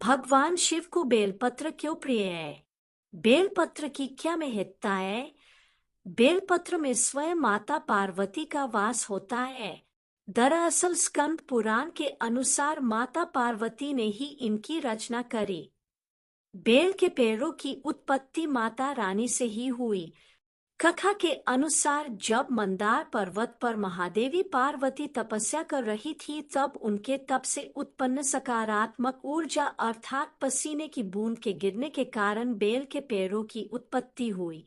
भगवान शिव को बेलपत्र क्यों प्रिय है? बेलपत्र की क्या महत्ता है? बेलपत्र में स्वयं माता पार्वती का वास होता है। दरअसल स्कंद पुराण के अनुसार माता पार्वती ने ही इनकी रचना करी। बेल के पेड़ों की उत्पत्ति माता रानी से ही हुई। कथा के अनुसार जब मंदार पर्वत पर महादेवी पार्वती तपस्या कर रही थी, तब उनके तप से उत्पन्न सकारात्मक ऊर्जा अर्थात पसीने की बूंद के गिरने के कारण बेल के पेड़ों की उत्पत्ति हुई।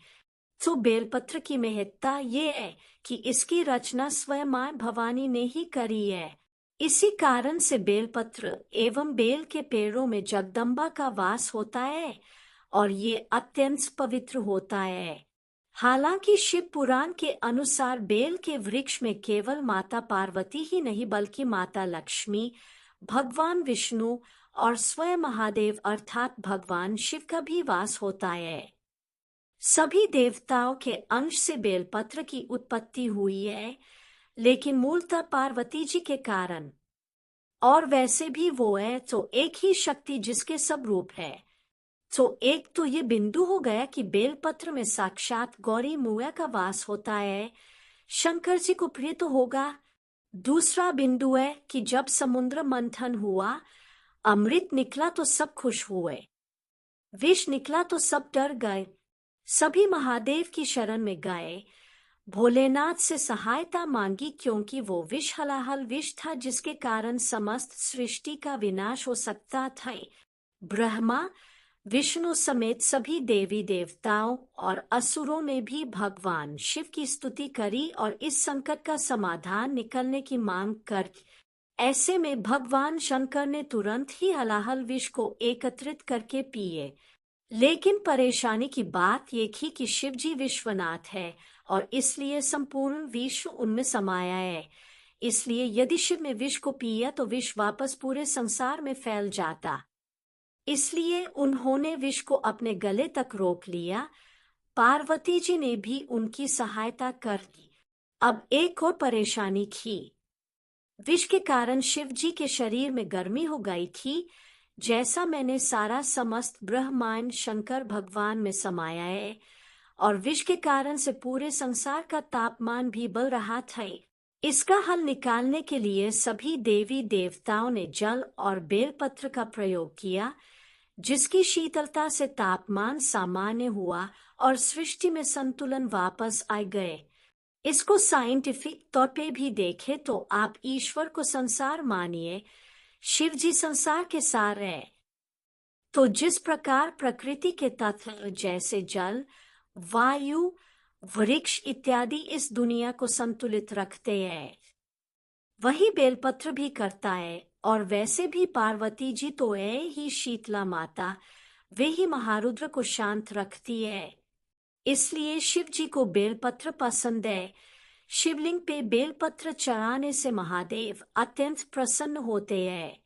तो बेलपत्र की महत्ता ये है कि इसकी रचना स्वयं मां भवानी ने ही करी है। इसी कारण से बेलपत्र एवं बेल के पेड़ों में जगदम्बा का वास होता है और ये अत्यंत पवित्र होता है। हालांकि शिव पुराण के अनुसार बेल के वृक्ष में केवल माता पार्वती ही नहीं बल्कि माता लक्ष्मी, भगवान विष्णु और स्वयं महादेव अर्थात भगवान शिव का भी वास होता है। सभी देवताओं के अंश से बेलपत्र की उत्पत्ति हुई है, लेकिन मूलतः पार्वती जी के कारण। और वैसे भी वो है तो एक ही शक्ति जिसके सब रूप है। तो एक तो ये बिंदु हो गया कि बेलपत्र में साक्षात गौरी मुआ का वास होता है, शंकर जी को प्रिय तो होगा। दूसरा बिंदु है कि जब समुद्र मंथन हुआ, अमृत निकला तो सब खुश हुए, विष निकला तो सब डर गए, सभी महादेव की शरण में गए, भोलेनाथ से सहायता मांगी क्योंकि वो विष हलाहल विष था जिसके कारण समस्त सृष्टि का विनाश हो सकता था। ब्रह्मा विष्णु समेत सभी देवी देवताओं और असुरों ने भी भगवान शिव की स्तुति करी और इस संकट का समाधान निकलने की मांग कर। ऐसे में भगवान शंकर ने तुरंत ही हलाहल विष को एकत्रित करके पिए। लेकिन परेशानी की बात ये थी कि शिव जी विश्वनाथ है और इसलिए संपूर्ण विश्व उनमें समाया है। इसलिए यदि शिव ने विष को पिया तो विष वापस पूरे संसार में फैल जाता। इसलिए उन्होंने विष को अपने गले तक रोक लिया। पार्वती जी ने भी उनकी सहायता कर दी। अब एक और परेशानी थी। विष के कारण शिव जी के शरीर में गर्मी हो गई थी। जैसा मैंने सारा समस्त ब्रह्मांड शंकर भगवान में समाया है और विष के कारण से पूरे संसार का तापमान भी बढ़ रहा था। इसका हल निकालने के लिए सभी देवी देवताओं ने जल और बेलपत्र का प्रयोग किया, जिसकी शीतलता से तापमान सामान्य हुआ और सृष्टि में संतुलन वापस आ गए। इसको साइंटिफिक तौर पे भी देखें तो आप ईश्वर को संसार मानिए, शिव जी संसार के सार है। तो जिस प्रकार प्रकृति के तत्व जैसे जल, वायु, वृक्ष इत्यादि इस दुनिया को संतुलित रखते हैं, वही बेलपत्र भी करता है। और वैसे भी पार्वती जी तो है ही शीतला माता, वे ही महारुद्र को शांत रखती है। इसलिए शिव जी को बेलपत्र पसंद है। शिवलिंग पे बेलपत्र चढ़ाने से महादेव अत्यंत प्रसन्न होते हैं।